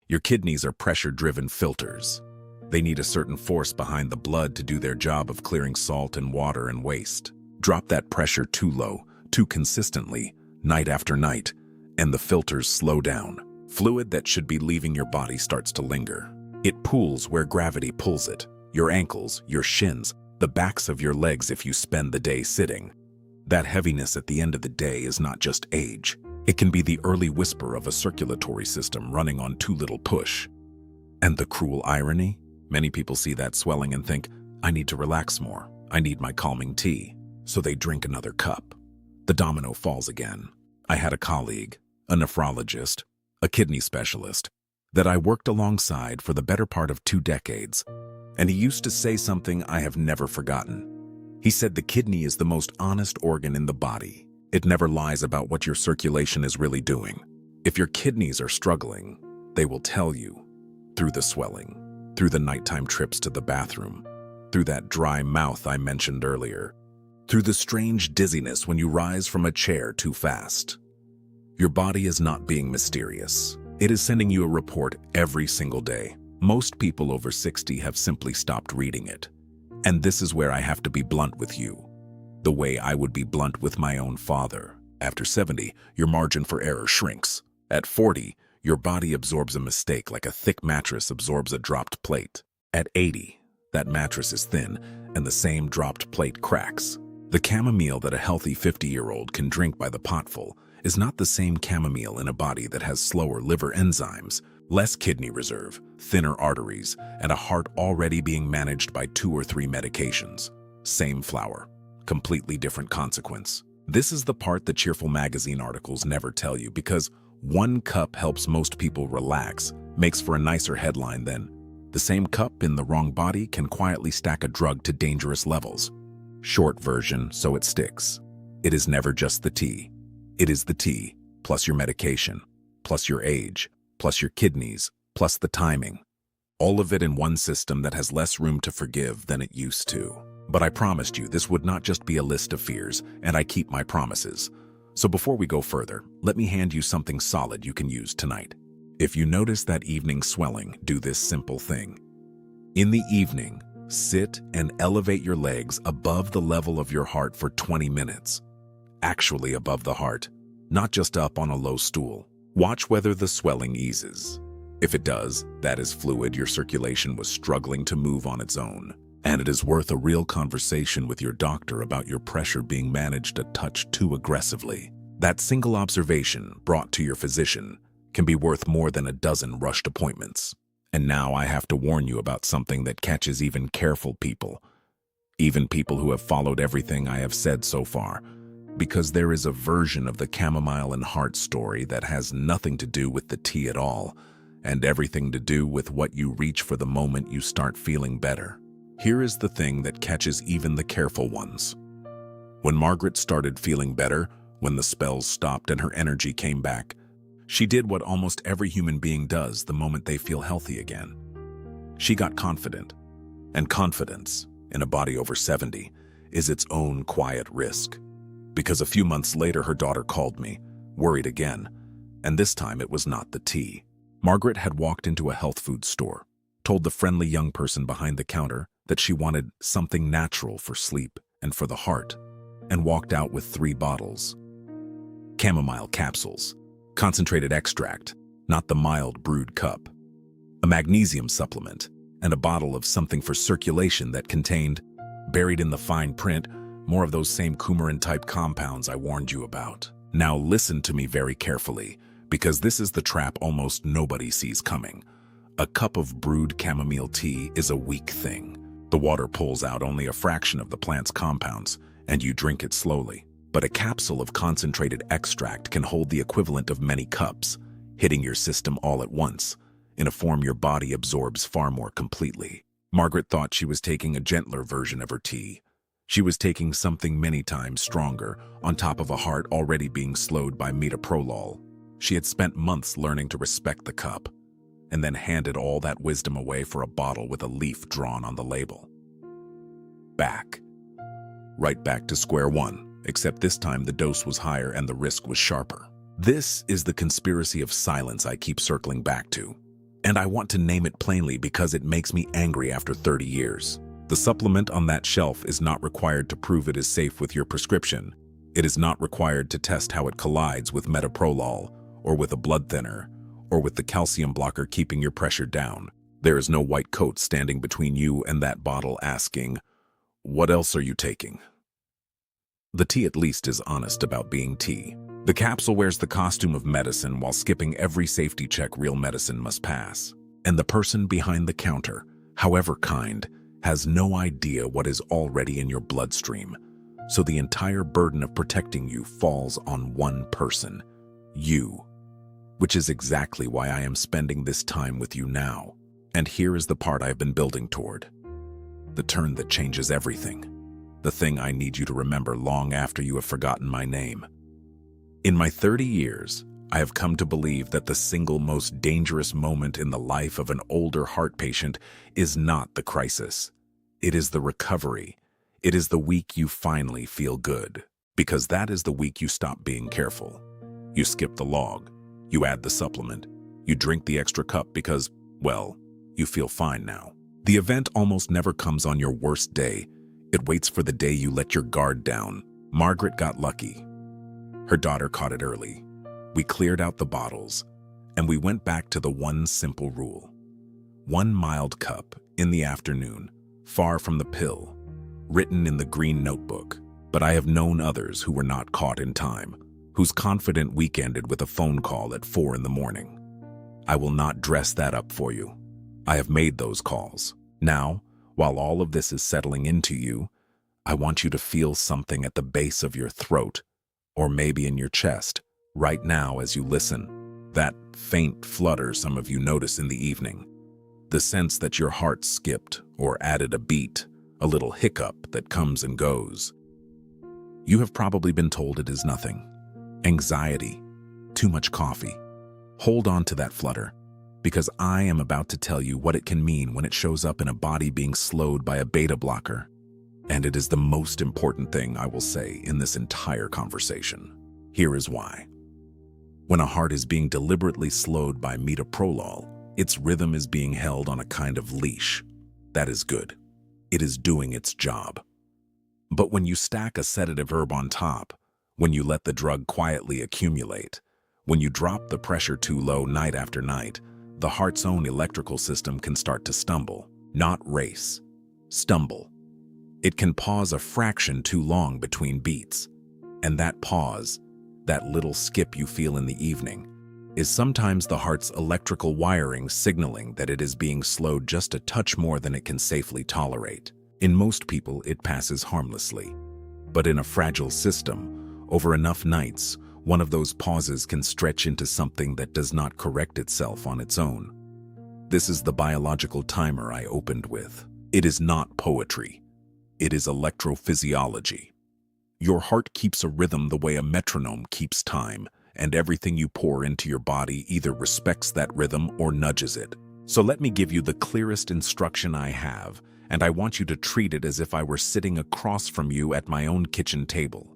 Your kidneys are pressure-driven filters. They need a certain force behind the blood to do their job of clearing salt and water and waste. Drop that pressure too low, too consistently, night after night, and the filters slow down. Fluid that should be leaving your body starts to linger. It pools where gravity pulls it. Your ankles, your shins, the backs of your legs if you spend the day sitting. That heaviness at the end of the day is not just age. It can be the early whisper of a circulatory system running on too little push. And the cruel irony? Many people see that swelling and think, I need to relax more. I need my calming tea. So they drink another cup. The domino falls again. I had a colleague, a nephrologist, a kidney specialist, that I worked alongside for the better part of 2 decades. And he used to say something I have never forgotten. He said the kidney is the most honest organ in the body. It never lies about what your circulation is really doing. If your kidneys are struggling, they will tell you. Through the swelling, through the nighttime trips to the bathroom, through that dry mouth I mentioned earlier, through the strange dizziness when you rise from a chair too fast. Your body is not being mysterious. It is sending you a report every single day. Most people over 60 have simply stopped reading it. And this is where I have to be blunt with you. The way I would be blunt with my own father. After 70, your margin for error shrinks. At 40, your body absorbs a mistake like a thick mattress absorbs a dropped plate. At 80, that mattress is thin and the same dropped plate cracks. The chamomile that a healthy 50-year-old can drink by the potful is not the same chamomile in a body that has slower liver enzymes, less kidney reserve, thinner arteries, and a heart already being managed by 2 or 3 medications. Same flower, completely different consequence. This is the part the cheerful magazine articles never tell you, because 1 cup helps most people relax, makes for a nicer headline than, the same cup in the wrong body can quietly stack a drug to dangerous levels. Short version, so it sticks. It is never just the tea. It is the tea, plus your medication, plus your age, plus your kidneys, plus the timing. All of it in one system that has less room to forgive than it used to. But I promised you this would not just be a list of fears, and I keep my promises. So before we go further, let me hand you something solid you can use tonight. If you notice that evening swelling, do this simple thing. In the evening, sit and elevate your legs above the level of your heart for 20 minutes. Actually above the heart, not just up on a low stool. Watch whether the swelling eases. If it does, that is fluid your circulation was struggling to move on its own. And it is worth a real conversation with your doctor about your pressure being managed a touch too aggressively. That single observation brought to your physician can be worth more than a dozen rushed appointments. And now I have to warn you about something that catches even careful people, even people who have followed everything I have said so far, because there is a version of the chamomile and heart story that has nothing to do with the tea at all, and everything to do with what you reach for the moment you start feeling better. Here is the thing that catches even the careful ones. When Margaret started feeling better, when the spells stopped and her energy came back, she did what almost every human being does the moment they feel healthy again. She got confident. And confidence, in a body over 70, is its own quiet risk. Because a few months later her daughter called me, worried again, and this time it was not the tea. Margaret had walked into a health food store, told the friendly young person behind the counter that she wanted something natural for sleep and for the heart, and walked out with 3 bottles. Chamomile capsules, concentrated extract, not the mild brewed cup, a magnesium supplement, and a bottle of something for circulation that contained, buried in the fine print, more of those same coumarin-type compounds I warned you about. Now listen to me very carefully, because this is the trap almost nobody sees coming. A cup of brewed chamomile tea is a weak thing. The water pulls out only a fraction of the plant's compounds, and you drink it slowly. But a capsule of concentrated extract can hold the equivalent of many cups, hitting your system all at once, in a form your body absorbs far more completely. Margaret thought she was taking a gentler version of her tea. She was taking something many times stronger, on top of a heart already being slowed by metoprolol. She had spent months learning to respect the cup, and then handed all that wisdom away for a bottle with a leaf drawn on the label. Right back to square one, except this time the dose was higher and the risk was sharper. This is the conspiracy of silence I keep circling back to. And I want to name it plainly because it makes me angry after 30 years. The supplement on that shelf is not required to prove it is safe with your prescription. It is not required to test how it collides with metoprolol, or with a blood thinner, or with the calcium blocker keeping your pressure down. There is no white coat standing between you and that bottle asking, "What else are you taking?" The tea at least is honest about being tea. The capsule wears the costume of medicine while skipping every safety check real medicine must pass. And the person behind the counter, however kind, has no idea what is already in your bloodstream. So the entire burden of protecting you falls on one person, you. Which is exactly why I am spending this time with you now. And here is the part I've been building toward. The turn that changes everything. The thing I need you to remember long after you have forgotten my name. In my 30 years, I have come to believe that the single most dangerous moment in the life of an older heart patient is not the crisis. It is the recovery. It is the week you finally feel good. Because that is the week you stop being careful. You skip the log. You add the supplement. You drink the extra cup because, well, you feel fine now. The event almost never comes on your worst day. It waits for the day you let your guard down. Margaret got lucky. Her daughter caught it early. We cleared out the bottles, and we went back to the one simple rule. One mild cup in the afternoon, far from the pill, written in the green notebook. But I have known others who were not caught in time, whose confident week ended with a phone call at 4 in the morning. I will not dress that up for you. I have made those calls. Now, while all of this is settling into you, I want you to feel something at the base of your throat, or maybe in your chest, right now as you listen. That faint flutter some of you notice in the evening. The sense that your heart skipped or added a beat, a little hiccup that comes and goes. You have probably been told it is nothing. Anxiety, too much coffee. Hold on to that flutter, because I am about to tell you what it can mean when it shows up in a body being slowed by a beta blocker. And it is the most important thing I will say in this entire conversation. Here is why. When a heart is being deliberately slowed by metoprolol, its rhythm is being held on a kind of leash. That is good. It is doing its job. But when you stack a sedative herb on top, when you let the drug quietly accumulate, when you drop the pressure too low night after night, the heart's own electrical system can start to stumble, not race, stumble. It can pause a fraction too long between beats. And that pause, that little skip you feel in the evening, is sometimes the heart's electrical wiring signaling that it is being slowed just a touch more than it can safely tolerate. In most people, it passes harmlessly. But in a fragile system, over enough nights, one of those pauses can stretch into something that does not correct itself on its own. This is the biological timer I opened with. It is not poetry. It is electrophysiology. Your heart keeps a rhythm the way a metronome keeps time, and everything you pour into your body either respects that rhythm or nudges it. So let me give you the clearest instruction I have, and I want you to treat it as if I were sitting across from you at my own kitchen table.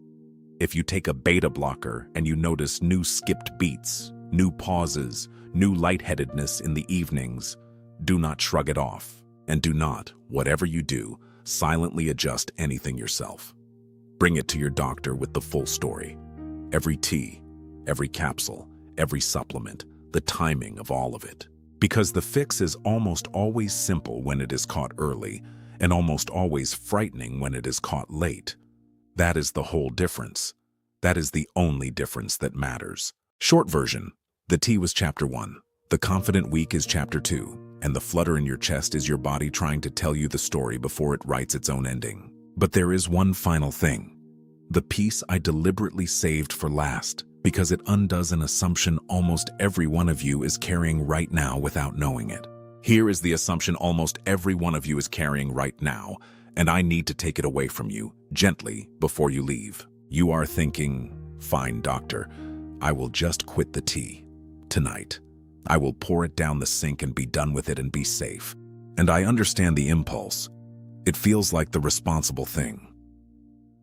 If you take a beta blocker and you notice new skipped beats, new pauses, new lightheadedness in the evenings, do not shrug it off, and do not, whatever you do, silently adjust anything yourself. Bring it to your doctor with the full story. Every tea, every capsule, every supplement, the timing of all of it. Because the fix is almost always simple when it is caught early, and almost always frightening when it is caught late. That is the whole difference. That is the only difference that matters. Short version, the tea was chapter 1. The confident week is chapter 2. And the flutter in your chest is your body trying to tell you the story before it writes its own ending. But there is one final thing. The piece I deliberately saved for last, because it undoes an assumption almost every one of you is carrying right now without knowing it. Here is the assumption almost every one of you is carrying right now, and I need to take it away from you, gently, before you leave. You are thinking, fine, doctor, I will just quit the tea. Tonight. I will pour it down the sink and be done with it and be safe. And I understand the impulse. It feels like the responsible thing.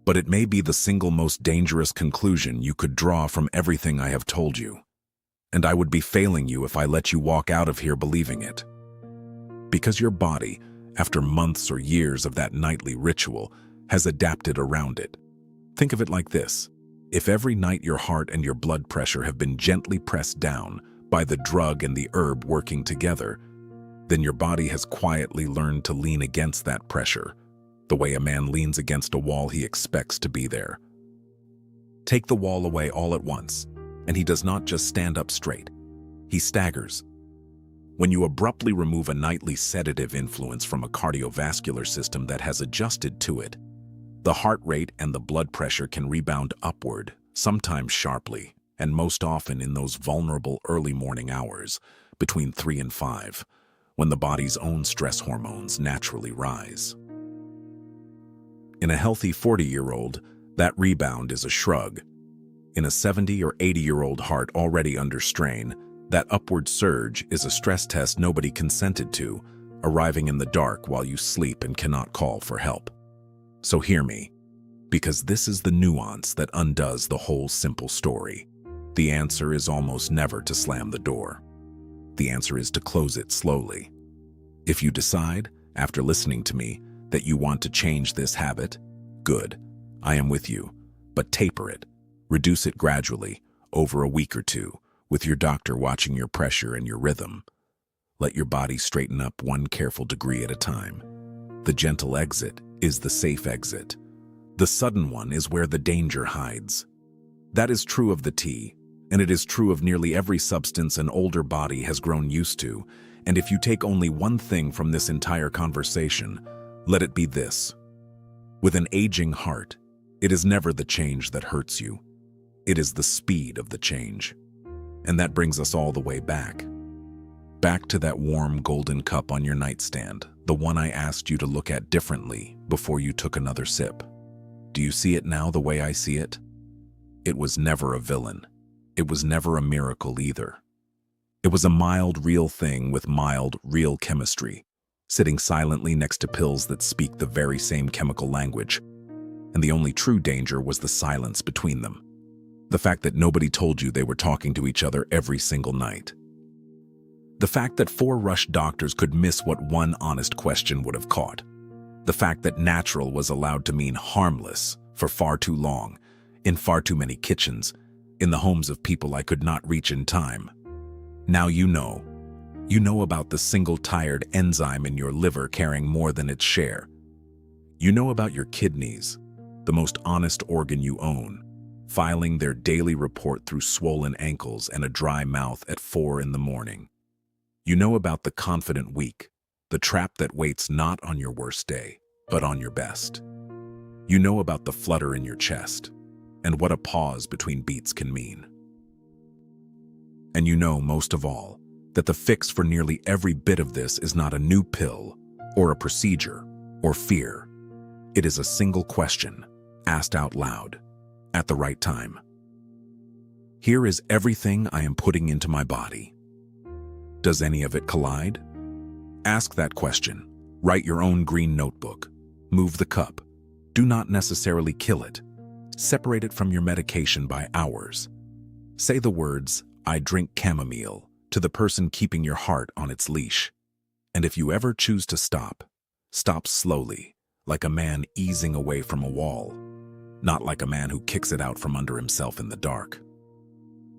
But it may be the single most dangerous conclusion you could draw from everything I have told you. And I would be failing you if I let you walk out of here believing it. Because your body, after months or years of that nightly ritual, has adapted around it. Think of it like this. If every night your heart and your blood pressure have been gently pressed down by the drug and the herb working together, then your body has quietly learned to lean against that pressure, the way a man leans against a wall he expects to be there. Take the wall away all at once, and he does not just stand up straight. He staggers. When you abruptly remove a nightly sedative influence from a cardiovascular system that has adjusted to it, the heart rate and the blood pressure can rebound upward, sometimes sharply, and most often in those vulnerable early morning hours, between 3 and 5, when the body's own stress hormones naturally rise. In a healthy 40-year-old, that rebound is a shrug. In a 70 or 80-year-old heart already under strain, that upward surge is a stress test nobody consented to, arriving in the dark while you sleep and cannot call for help. So hear me, because this is the nuance that undoes the whole simple story. The answer is almost never to slam the door. The answer is to close it slowly. If you decide, after listening to me, that you want to change this habit, good, I am with you, but taper it. Reduce it gradually, over a week or two, with your doctor watching your pressure and your rhythm. Let your body straighten up one careful degree at a time. The gentle exit is the safe exit. The sudden one is where the danger hides. That is true of the tea, and it is true of nearly every substance an older body has grown used to, and if you take only one thing from this entire conversation, let it be this. With an aging heart, it is never the change that hurts you. It is the speed of the change. And that brings us all the way back. Back to that warm golden cup on your nightstand, the one I asked you to look at differently before you took another sip. Do you see it now the way I see it? It was never a villain. It was never a miracle either. It was a mild, real thing with mild, real chemistry, sitting silently next to pills that speak the very same chemical language. And the only true danger was the silence between them. The fact that nobody told you they were talking to each other every single night. The fact that 4 rushed doctors could miss what one honest question would have caught. The fact that natural was allowed to mean harmless for far too long, in far too many kitchens, in the homes of people I could not reach in time. Now you know. You know about the single tired enzyme in your liver carrying more than its share. You know about your kidneys, the most honest organ you own, filing their daily report through swollen ankles and a dry mouth at 4 in the morning. You know about the confident weak, the trap that waits not on your worst day, but on your best. You know about the flutter in your chest, and what a pause between beats can mean. And you know, most of all, that the fix for nearly every bit of this is not a new pill, or a procedure, or fear. It is a single question, asked out loud, at the right time. Here is everything I am putting into my body. Does any of it collide? Ask that question. Write your own green notebook. Move the cup. Do not necessarily kill it. Separate it from your medication by hours. Say the words, "I drink chamomile," to the person keeping your heart on its leash. And if you ever choose to stop, stop slowly, like a man easing away from a wall, not like a man who kicks it out from under himself in the dark.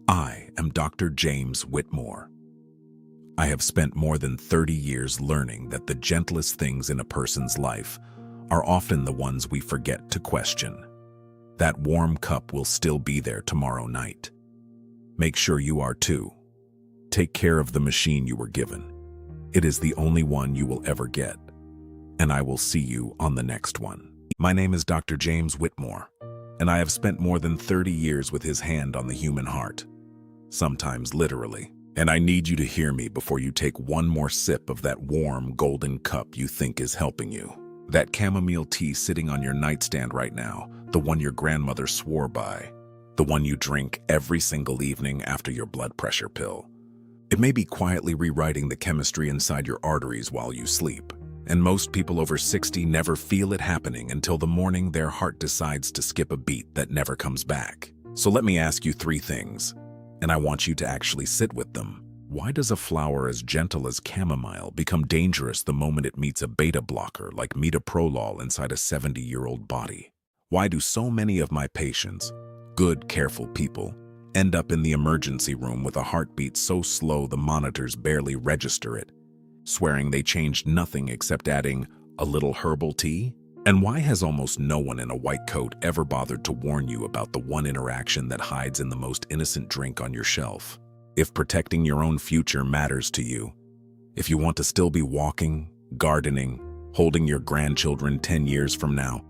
I am Dr. James Whitmore. I have spent more than 30 years learning that the gentlest things in a person's life are often the ones we forget to question. That warm cup will still be there tomorrow night. Make sure you are too. Take care of the machine you were given. It is the only one you will ever get. And I will see you on the next one. My name is Dr. James Whitmore, and I have spent more than 30 years with his hand on the human heart, sometimes literally. And I need you to hear me before you take one more sip of that warm, golden cup you think is helping you. That chamomile tea sitting on your nightstand right now, the one your grandmother swore by, the one you drink every single evening after your blood pressure pill. It may be quietly rewriting the chemistry inside your arteries while you sleep, and most people over 60 never feel it happening until the morning their heart decides to skip a beat that never comes back. So let me ask you 3 things. and I want you to actually sit with them. Why does a flower as gentle as chamomile become dangerous the moment it meets a beta blocker like metoprolol inside a 70-year-old body? Why do so many of my patients, good, careful people, end up in the emergency room with a heartbeat so slow the monitors barely register it, swearing they changed nothing except adding a little herbal tea? And why has almost no one in a white coat ever bothered to warn you about the one interaction that hides in the most innocent drink on your shelf? If protecting your own future matters to you, if you want to still be walking, gardening, holding your grandchildren 10 years from now,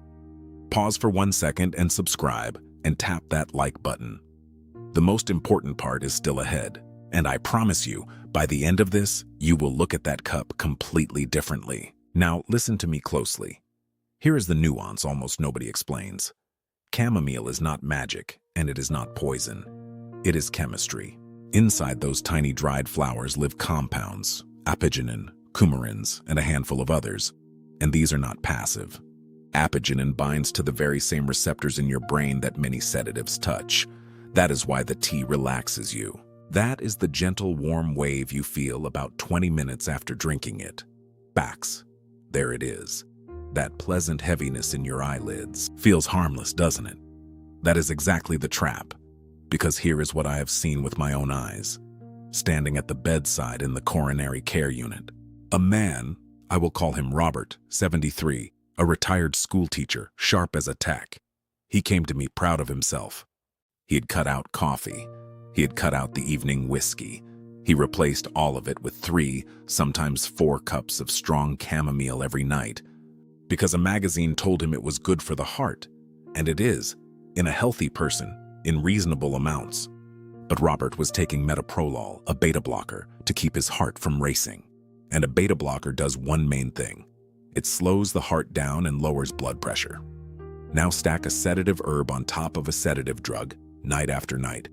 pause for 1 second and subscribe and tap that like button. The most important part is still ahead, and I promise you, by the end of this, you will look at that cup completely differently. Now, listen to me closely. Here is the nuance almost nobody explains. Chamomile is not magic, and it is not poison. It is chemistry. Inside those tiny dried flowers live compounds, apigenin, coumarins, and a handful of others. And these are not passive. Apigenin binds to the very same receptors in your brain that many sedatives touch. That is why the tea relaxes you. That is the gentle, warm wave you feel about 20 minutes after drinking it. Backs. There it is. That pleasant heaviness in your eyelids. Feels harmless, doesn't it? That is exactly the trap. Because here is what I have seen with my own eyes. Standing at the bedside in the coronary care unit. A man, I will call him Robert, 73, a retired school teacher, sharp as a tack. He came to me proud of himself. He had cut out coffee. He had cut out the evening whiskey. He replaced all of it with 3, sometimes 4 cups of strong chamomile every night. Because a magazine told him it was good for the heart. And it is, in a healthy person, in reasonable amounts. But Robert was taking metoprolol, a beta blocker, to keep his heart from racing. And a beta blocker does one main thing. It slows the heart down and lowers blood pressure. Now stack a sedative herb on top of a sedative drug, night after night.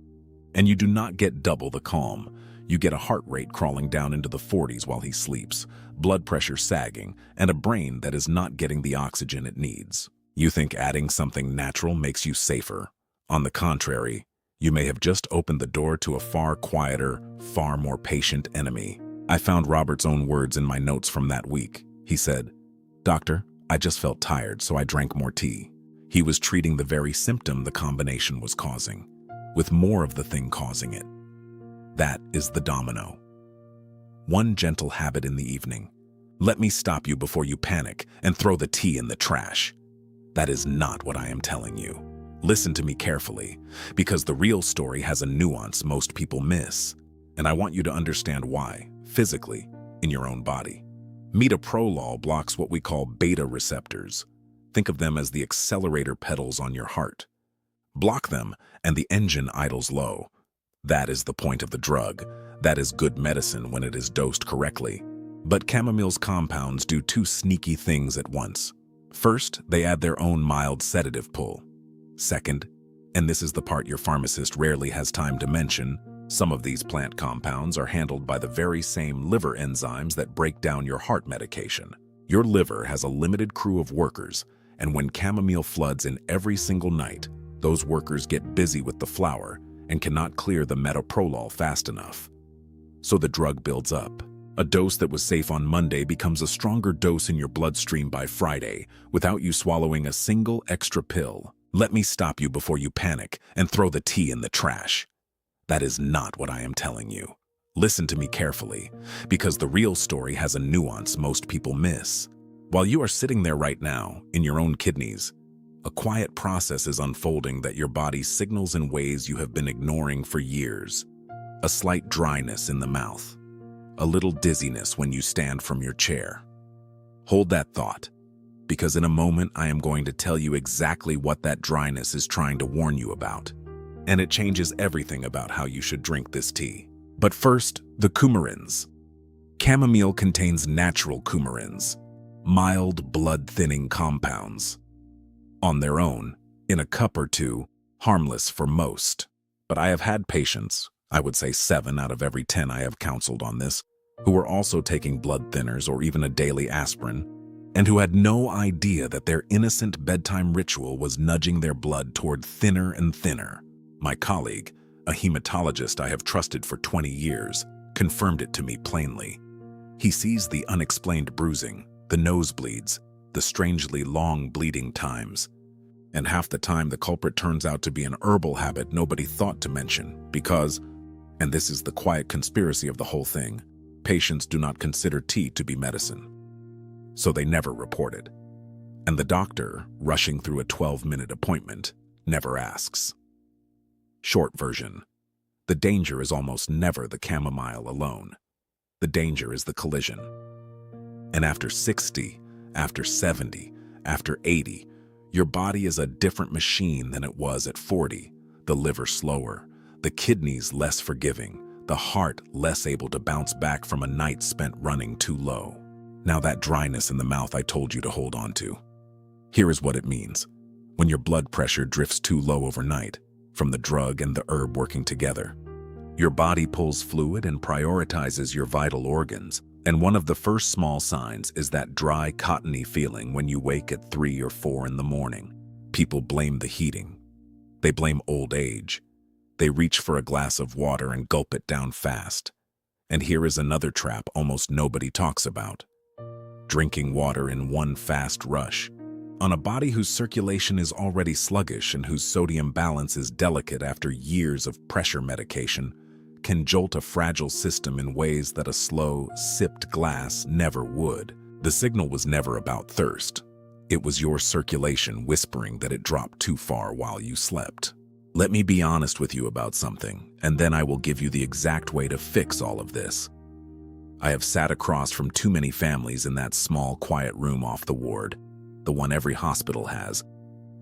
And you do not get double the calm. You get a heart rate crawling down into the 40s while he sleeps, blood pressure sagging, and a brain that is not getting the oxygen it needs. You think adding something natural makes you safer. On the contrary, you may have just opened the door to a far quieter, far more patient enemy. I found Robert's own words in my notes from that week. He said, "Doctor, I just felt tired, so I drank more tea." He was treating the very symptom the combination was causing, with more of the thing causing it. That is the domino. One gentle habit in the evening. Let me stop you before you panic and throw the tea in the trash. That is not what I am telling you. Listen to me carefully, because the real story has a nuance most people miss, and I want you to understand why, physically, in your own body. Metoprolol blocks what we call beta receptors. Think of them as the accelerator pedals on your heart. Block them, and the engine idles low. That is the point of the drug. That is good medicine when it is dosed correctly. But chamomile's compounds do 2 sneaky things at once. First, they add their own mild sedative pull. Second, and this is the part your pharmacist rarely has time to mention, some of these plant compounds are handled by the very same liver enzymes that break down your heart medication. Your liver has a limited crew of workers, and when chamomile floods in every single night, those workers get busy with the flower and cannot clear the metoprolol fast enough. So the drug builds up. A dose that was safe on Monday becomes a stronger dose in your bloodstream by Friday without you swallowing a single extra pill. Let me stop you before you panic and throw the tea in the trash. That is not what I am telling you. Listen to me carefully, because the real story has a nuance most people miss. While you are sitting there right now, in your own kidneys, a quiet process is unfolding that your body signals in ways you have been ignoring for years. A slight dryness in the mouth. A little dizziness when you stand from your chair. Hold that thought, because in a moment I am going to tell you exactly what that dryness is trying to warn you about. And it changes everything about how you should drink this tea. But first, the coumarins. Chamomile contains natural coumarins, mild blood-thinning compounds. On their own, in a cup or 2, harmless for most. But I have had patients, I would say 7 out of every 10 I have counseled on this, who were also taking blood thinners or even a daily aspirin, and who had no idea that their innocent bedtime ritual was nudging their blood toward thinner and thinner. My colleague, A hematologist I have trusted for 20 years confirmed it to me plainly. He sees the unexplained bruising, the nosebleeds, the strangely long bleeding times. And half the time the culprit turns out to be an herbal habit nobody thought to mention because, and this is the quiet conspiracy of the whole thing, patients do not consider tea to be medicine. So they never report it. And the doctor, rushing through a 12-minute appointment, never asks. Short version. The danger is almost never the chamomile alone. The danger is the collision. And after 60, after 70, after 80, your body is a different machine than it was at 40. The liver slower, the kidneys less forgiving, the heart less able to bounce back from a night spent running too low. Now that dryness in the mouth I told you to hold on to. Here is what it means. When your blood pressure drifts too low overnight, from the drug and the herb working together, your body pulls fluid and prioritizes your vital organs. And one of the first small signs is that dry, cottony feeling when you wake at 3 or 4 in the morning. People blame the heating. They blame old age. They reach for a glass of water and gulp it down fast. And here is another trap almost nobody talks about. Drinking water in one fast rush. On a body whose circulation is already sluggish and whose sodium balance is delicate after years of pressure medication, can jolt a fragile system in ways that a slow, sipped glass never would. The signal was never about thirst. It was your circulation whispering that it dropped too far while you slept. Let me be honest with you about something, and then I will give you the exact way to fix all of this. I have sat across from too many families in that small, quiet room off the ward, the one every hospital has,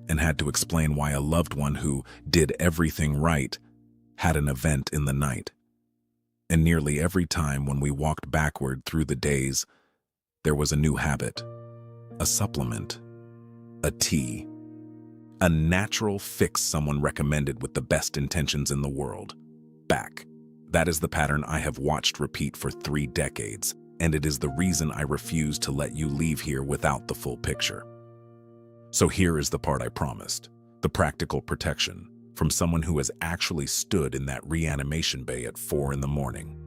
and had to explain why a loved one who did everything right had an event in the night. And nearly every time when we walked backward through the days, there was a new habit, a supplement, a tea, a natural fix someone recommended with the best intentions in the world. Back. That is the pattern I have watched repeat for 3 decades, and it is the reason I refuse to let you leave here without the full picture. So here is the part I promised, the practical protection, from someone who has actually stood in that reanimation bay at 4 in the morning.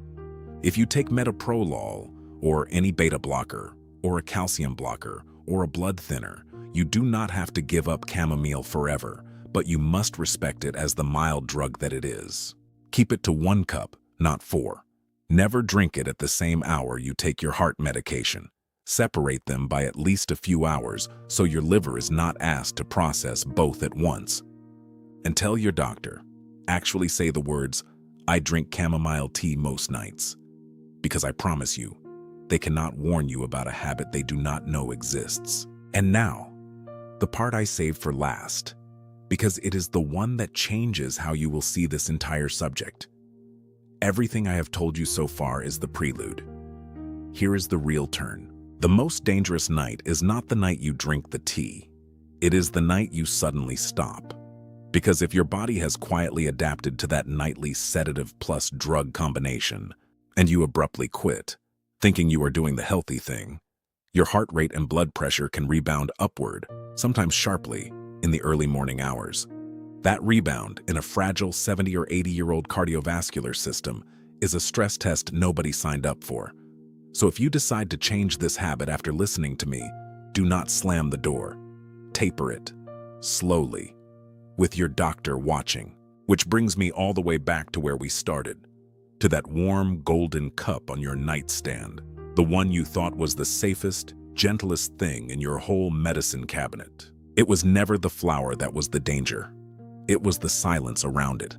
If you take metoprolol, or any beta blocker, or a calcium blocker, or a blood thinner, you do not have to give up chamomile forever, but you must respect it as the mild drug that it is. Keep it to 1 cup, not 4. Never drink it at the same hour you take your heart medication. Separate them by at least a few hours so your liver is not asked to process both at once. And tell your doctor, actually say the words, "I drink chamomile tea most nights." Because I promise you, they cannot warn you about a habit they do not know exists. And now, the part I saved for last, because it is the one that changes how you will see this entire subject. Everything I have told you so far is the prelude. Here is the real turn. The most dangerous night is not the night you drink the tea. It is the night you suddenly stop. Because if your body has quietly adapted to that nightly sedative plus drug combination, and you abruptly quit, thinking you are doing the healthy thing, your heart rate and blood pressure can rebound upward, sometimes sharply, in the early morning hours. That rebound in a fragile 70 or 80-year-old cardiovascular system is a stress test nobody signed up for. So if you decide to change this habit after listening to me, do not slam the door. Taper it, slowly, with your doctor watching. Which brings me all the way back to where we started, to that warm golden cup on your nightstand, the one you thought was the safest, gentlest thing in your whole medicine cabinet. It was never the flower that was the danger. It was the silence around it.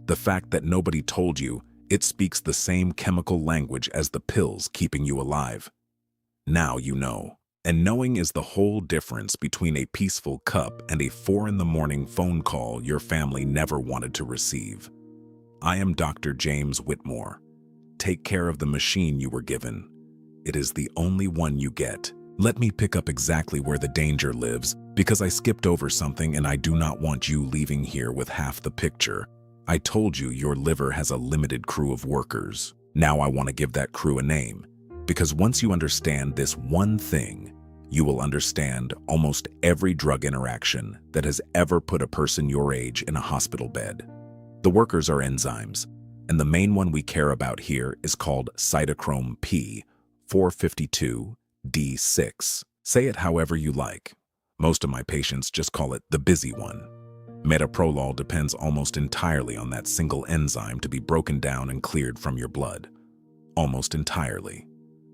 The fact that nobody told you it speaks the same chemical language as the pills keeping you alive. Now you know. And knowing is the whole difference between a peaceful cup and a 4 in the morning phone call your family never wanted to receive. I am Dr. James Whitmore. Take care of the machine you were given. It is the only one you get. Let me pick up exactly where the danger lives, because I skipped over something and I do not want you leaving here with half the picture. I told you your liver has a limited crew of workers. Now I want to give that crew a name, because once you understand this one thing, you will understand almost every drug interaction that has ever put a person your age in a hospital bed. The workers are enzymes, and the main one we care about here is called cytochrome P, 452D6. Say it however you like. Most of my patients just call it the busy one. Metoprolol depends almost entirely on that single enzyme to be broken down and cleared from your blood. Almost entirely.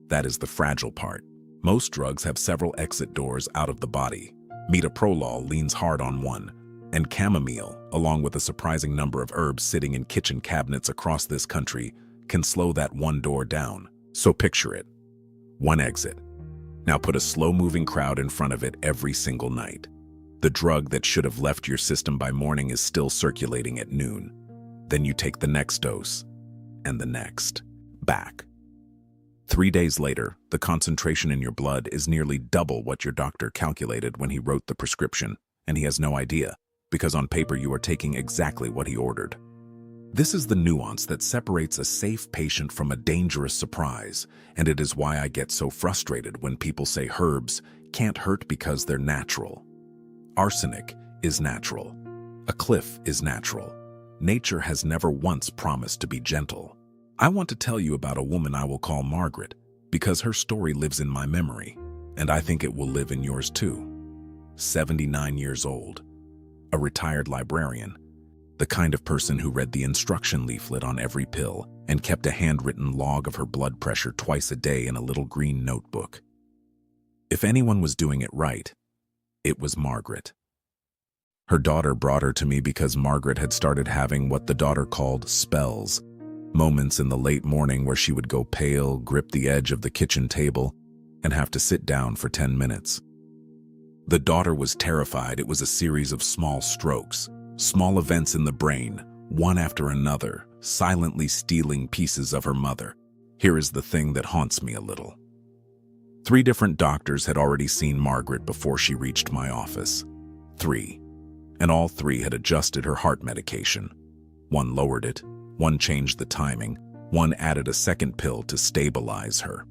That is the fragile part. Most drugs have several exit doors out of the body. Metoprolol leans hard on one, and chamomile, along with a surprising number of herbs sitting in kitchen cabinets across this country, can slow that one door down. So picture it. One exit. Now put a slow-moving crowd in front of it every single night. The drug that should have left your system by morning is still circulating at noon. Then you take the next dose, and the next. Back. 3 days later, the concentration in your blood is nearly double what your doctor calculated when he wrote the prescription, and he has no idea, because on paper you are taking exactly what he ordered. This is the nuance that separates a safe patient from a dangerous surprise, and it is why I get so frustrated when people say herbs can't hurt because they're natural. Arsenic is natural. A cliff is natural. Nature has never once promised to be gentle. I want to tell you about a woman I will call Margaret, because her story lives in my memory, and I think it will live in yours too. 79 years old. A retired librarian. The kind of person who read the instruction leaflet on every pill and kept a handwritten log of her blood pressure twice a day in a little green notebook. If anyone was doing it right, it was Margaret. Her daughter brought her to me because Margaret had started having what the daughter called spells, moments in the late morning where she would go pale, grip the edge of the kitchen table, and have to sit down for 10 minutes. The daughter was terrified. It was a series of small strokes, small events in the brain, one after another, silently stealing pieces of her mother. Here is the thing that haunts me a little. 3 different doctors had already seen Margaret before she reached my office. 3. And all 3 had adjusted her heart medication. One lowered it, one changed the timing, one added a second pill to stabilize her.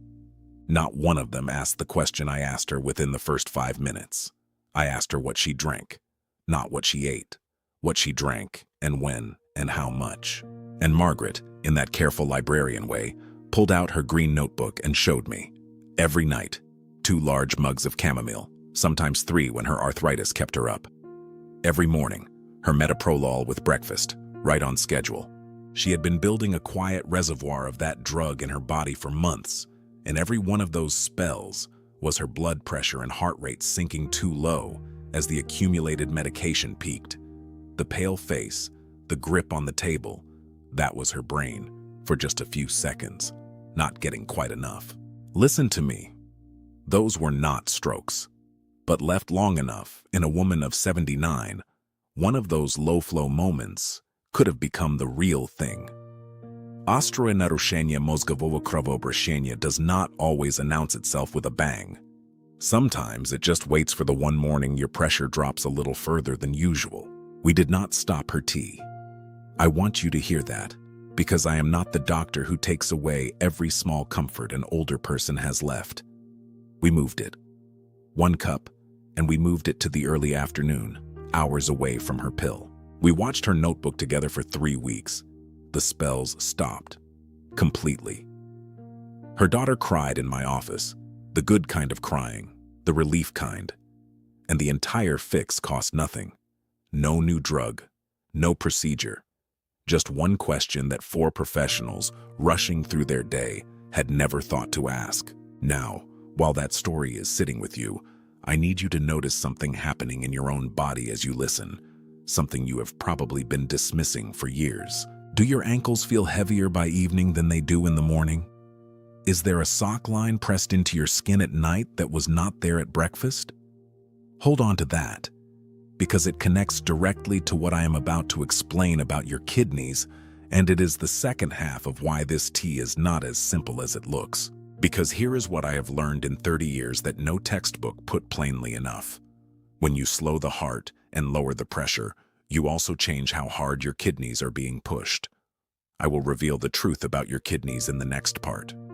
Not one of them asked the question I asked her within the first 5 minutes. I asked her what she drank, not what she ate, what she drank, and when, and how much. And Margaret, in that careful librarian way, pulled out her green notebook and showed me. Every night, 2 large mugs of chamomile, sometimes 3 when her arthritis kept her up. Every morning, her metoprolol with breakfast, right on schedule. She had been building a quiet reservoir of that drug in her body for months, and every one of those spells was her blood pressure and heart rate sinking too low as the accumulated medication peaked. The pale face, the grip on the table, that was her brain, for just a few seconds, not getting quite enough. Listen to me. Those were not strokes, but left long enough, in a woman of 79, one of those low-flow moments could have become the real thing. Ostroe naruszenie mózgowego krwoobращения does not always announce itself with a bang. Sometimes it just waits for the one morning your pressure drops a little further than usual. We did not stop her tea. I want you to hear that, because I am not the doctor who takes away every small comfort an older person has left. We moved it. 1 cup, and we moved it to the early afternoon, hours away from her pill. We watched her notebook together for 3 weeks. The spells stopped. Completely. Her daughter cried in my office, the good kind of crying, the relief kind. And the entire fix cost nothing. No new drug, no procedure. Just one question that 4 professionals, rushing through their day, had never thought to ask. Now, while that story is sitting with you, I need you to notice something happening in your own body as you listen, something you have probably been dismissing for years. Do your ankles feel heavier by evening than they do in the morning? Is there a sock line pressed into your skin at night that was not there at breakfast? Hold on to that, because it connects directly to what I am about to explain about your kidneys, and it is the second half of why this tea is not as simple as it looks. Because here is what I have learned in 30 years that no textbook put plainly enough. When you slow the heart and lower the pressure, you also change how hard your kidneys are being pushed. I will reveal the truth about your kidneys in the next part.